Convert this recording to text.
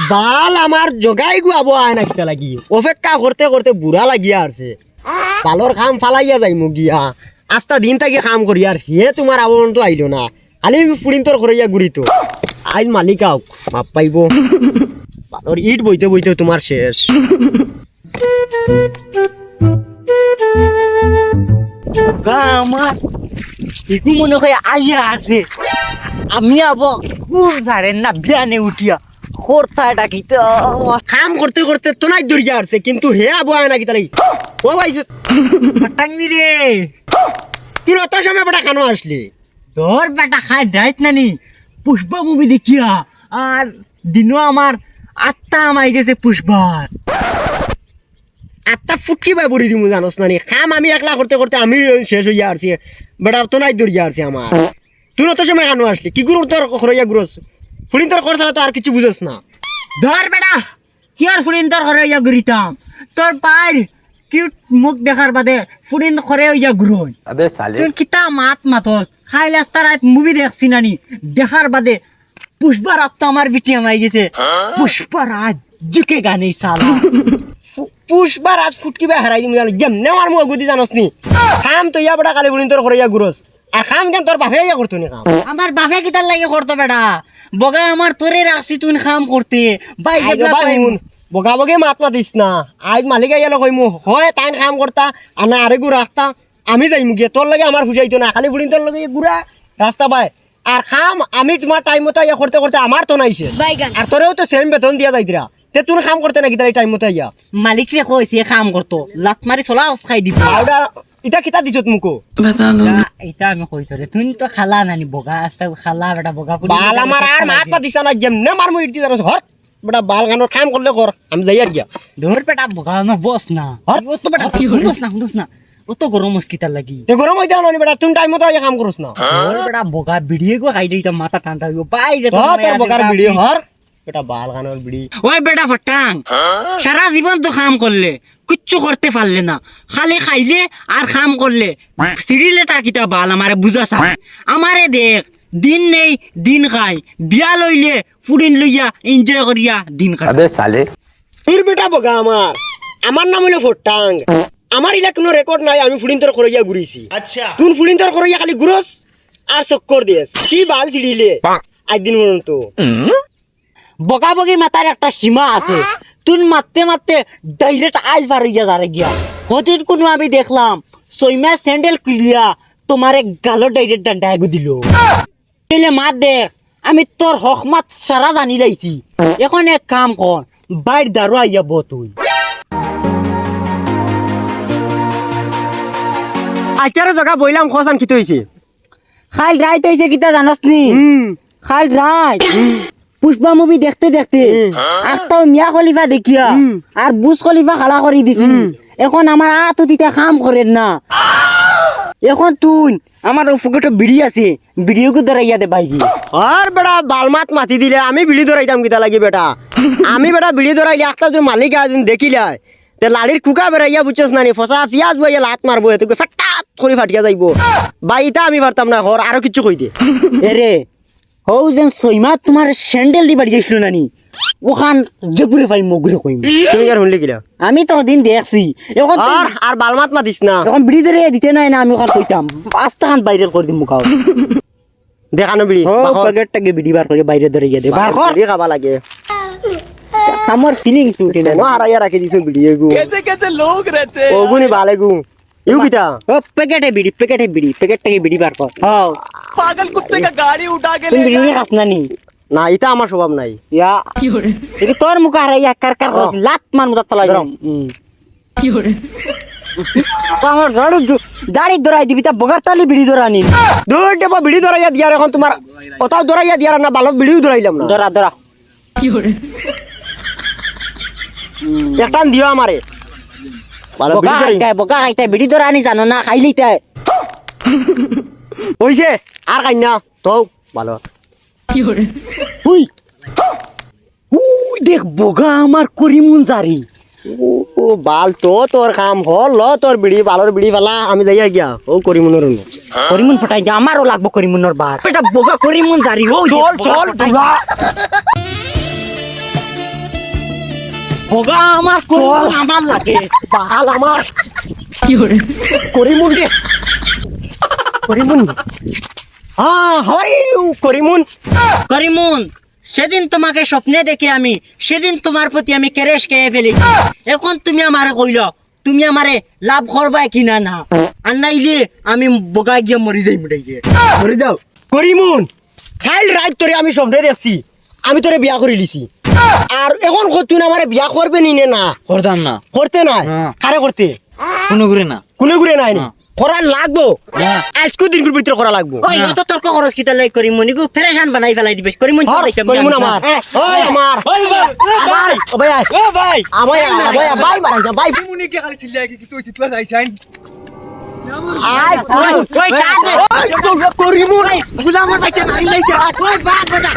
বাল আমার জগাই গুয়াবো আয় না কিতা লাগি অপেক্ষা করতে করতে বুড়া লাগিয়া আছে বালর কাম ফালাইয়া যাই মু গিয়া আস্তা দিন থাকি কাম করি আর হে তোমার আবরণ তো আইলো না খালি ফুড়িন তোর করাইয়া ঘুরি তো আইজ মালিক আও মাপ পাইব বালর ইট বইতে বইতে তোমার শেষ আমার একটু মনে হয় আইয়া আছে আমি আবো জানেন না বিয়ানে উঠিয়া করতা ডাকি তো কাম করতে করতে তো নাই দরিয়া আসছে কিন্তু হে আবো আয় না কিতা লাগি ও ভাইছ টাঙ্গি রে তুই অত সময় বেটা কেন আসলি তোর বেটা খাই যাইত নানি পুষ্পা মুভি দেখিয়া আর দিনও আমার আত্মা আমাই গেছে পুষ্পার আত্মা ফুটকি বাই বড়ি দিমু জানোস না নি কাম আমি একলা করতে করতে আমি শেষ হইয়া আসছি বেটা তো নাই দরিয়া আসছে আমার তুই অত সময় কেন আসলি কি গুরু তোর খরইয়া গুরস ফুড়িন তোর করছালা তো আর কিছু বুঝস না ধর বেটা কি আর ফুরিন তোর ঘরে ইয়া ঘুরিতাম তোর পায়ের কিউট মুখ দেখার বাদে ফুরিন ঘরে ইয়া ঘুরোই अबे साले তুই কিতা মাতল খাই লাস্তার মুভি দেখছি নানি দেখার বাদে পুষ্পার আত্মা আমার বিটি আমাই গেছে পুষ্পার আজ জুকে গানে সালা পুষ্বার আজ ফুটকি বাই হারাই দিমু জানো যেমনে আমার মুখ গুদি জানোস নি কাম তো ইয়া বেটা কালি ফুড়িন তোর খরইয়া গুরস আর কাম কেন তোর বাপে ইয়া করতো নি কাম আমার বাপে কিতার লাগে করতো বেটা বগা আমার তোরে রাখছি তুই কাম করতে বাই বগা বগে মাত মাতিস না আজ মালিক আইয়া কইমু হয় তাইন কাম করতা আর না আরে গু রাস্তা আমি যাইমু গিয়ে তোর লাগে আমার বুঝাইতো না খালি ফুড়িন তোর লাগে গুড়া রাস্তা বাই আর কাম আমি তোমার টাইম মতো ইয়া করতে করতে আমার তো নাইছে আর তোরেও তো সেম বেতন দিয়া যাইতরা তে তুই কাম করতে নাকি তাই টাইম মতো ইয়া মালিক রে কইছে কাম করতো লাত মারি চলা খাই দিব আউডা ইটা কিতা দিছত মুকো এটা আমি কইছো রে তুই তো খালা নানি বগা আস্তা খালা বেটা বগা বাল আমার আর মাত পাতিস না যেমনে মার মুই ইটি জানোস হর বেটা বাল গানোর কাম করলে কর আমি যাই আর গিয়া ধর বেটা বগা না বস না আর ও তো বেটা হুঁস না ও তো গরম মস্কিতার লাগি তে গরম হইতে না বেটা তুই টাইম মতো ইয়া কাম করস না ধর বেটা বগা ভিডিও গো খাই দিতা মাথা ঠান্ডা হইব বাইরে তো তোর বকার ভিডিও হর বেটা বাল গানোর ভিডিও ওই বেটা ফটাং সারা জীবন তো কাম করলে কিচ্ছু করতে পারলে না খালি খাইলে আর কাম করলে সিঁড়িলে টাকিতা বাল আমারে বুঝাছা আমারে দেখ দিন নেই দিন খাই বিয়া লইলে ফুডিন লইয়া এনজয় করিয়া দিন খাই अबे साले তোর বেটা বগা আমার নাম হলো ফটাং আমার ইলা কোনো রেকর্ড নাই আমি ফুলিন তোর করাইয়া ঘুরিছি আচ্ছা তুই ফুলিন তোর করাইয়া খালি ঘুরস আর চক্কর দিস কি বাল ছিড়িলে একদিন পর্যন্ত বগা বগি মাতার একটা সীমা আছে তুই মারতে মারতে ডাইরেক্ট আইল পার হইয়া যারে গিয়া হতির কোনো আমি দেখলাম সইমা স্যান্ডেল কিলিয়া তোমারে গালো ডাইরেক্ট ডান্ডা আগু দিল তেলে মাত দেখ আমি তোর হক মাত সারা জানি লাইছি এখন এক কাম কর বাইর দারু আইয়া বো তুই আচার জায়গা বইলাম খসান কি হইছে খাল রাইত হইছে কিতা জানস নি খাল রাইত পুষ্পা মুভি দেখতে দেখতে আস্তাও মিয়া খলিফা দেখিয়া আর বুজ খলিফা খালা করে দিছি এখন আমার আতো দিতে কাম করেন না এখন তুই আমার পকেটে বিড়ি আছে বিড়িওকে ধরাইয়া দে বাইকি আর বেটা বালমাত মাতি দিলে আমি বিড়ি ধরাইতাম কিতা লাগি বেটা আমি বেটা বিড়ি ধরাইলে একটা যদি মালিক আদিন দেখিলে তে লাড়ির কুকা বেড়াইয়া বুঝছস না নি ফসা পিয়াজ বইয়া লাত মারবো তোকে ফাটাত করে ফাটিয়া যাইব বাইতা আমি পারতাম না ঘর আরো কিছু কই দে এরে হৌ যেন সইমা তোমার স্যান্ডেল দি বাড়ি গেছিল নানি ওখান জগুরে পাই মগুরে কইম তুমি আর শুনলি কিলা আমি তো দিন দেখছি এখন আর বালমাত মাতিস না এখন বিড়ি ধরে দিতে নাই না আমি ওখান কইতাম আস্তা খান বাইরে করে দিম মুখাও দেখানো বিড়ি ও প্যাকেটটাকে বিড়ি বার করে বাইরে ধরে গিয়ে দে বার কর বিড়ি খাবা লাগে আমার ফিলিংস উঠে না নো হারাইয়া রাখি দিছো বিড়ি এগু कैसे कैसे लोग रहते हैं ওগুনি বালে গু ইউ কিতা ও প্যাকেটে বিড়ি প্যাকেটটাকে বিড়ি বার কর হ্যাঁ पागल कुत्ते का गाड़ी उठा के তুই ले বিড়ি খাস না নি না এটা আমার স্বভাব নাই ইয়া এটা তোর মুখ আর ইয়া কার কার লাত মান মুদা তলাই কি হরে আমার গাড়ি ধরাই দিবি তা বগার তালি বিড়ি ধরানি দূর দেবা বিড়ি ধরাইয়া দিয়ার এখন তোমার ওটাও ধরাইয়া দিয়ার না ভালো বিড়িও ধরাইলাম না ধরা একটা দিও আমারে ভালো বিড়ি ধরাই বগা খাইতে বিড়ি ধরানি জানো না খাইলি তাই হইছে আর কাই না তো ভালো উই দেখ বগা আমার করিমুন জারি ও বাল তো তোর কাম হল ল তোর বিড়ি বালর বিড়ি ফালা আমি যাইয়া গিয়া ও করি মনোর করিমুন ফটাই যা আমারও লাগবো করিমুনের বার এটা বগা করিমুন জারি ও চল বগা আমার করিমুন আমার লাগে বাল আমার করিমুন রে করিমুন হয় করিমুন করিমুন সেদিন তোমাকে স্বপ্নে দেখে আমি সেদিন তোমার প্রতি আমি কেরেশ খেয়ে ফেলেছি এখন তুমি আমারে কইল তুমি আমারে লাভ করবা কিনা না আর নাইলে আমি বগা গিয়ে মরি যাই মুড়ে গিয়ে মরে যাও করিমুন খাইল রাত তোরে আমি স্বপ্নে দেখছি আমি তোরে বিয়া করে লিছি আর এখন তুই আমারে বিয়া করবে নি না করতাম না করতে নাই হ্যাঁ। কারে করতে কোনো করে না কোনে ঘুরে নাই নি হ্যাঁ। করা লাগবো হ্যাঁ। আজকে দিনগুলোর ভিতরে করা লাগবো ওই অত তর্ক খরচ কিতা লাই করিমুন ইগো ফেরেশান বানাই ফেলাই দিবে করিমুন করিমুন আমার ওই আমার আমার ও ভাই ओ भाई আমার ভাই ভাই মারা যা ভাই मुने क्या खाली चिल्ला के तू इसी तू आइसान আই ওই কাঁদে করিমুন গুলাম মাইতে মারি লাইছে ওই বাপ বেটা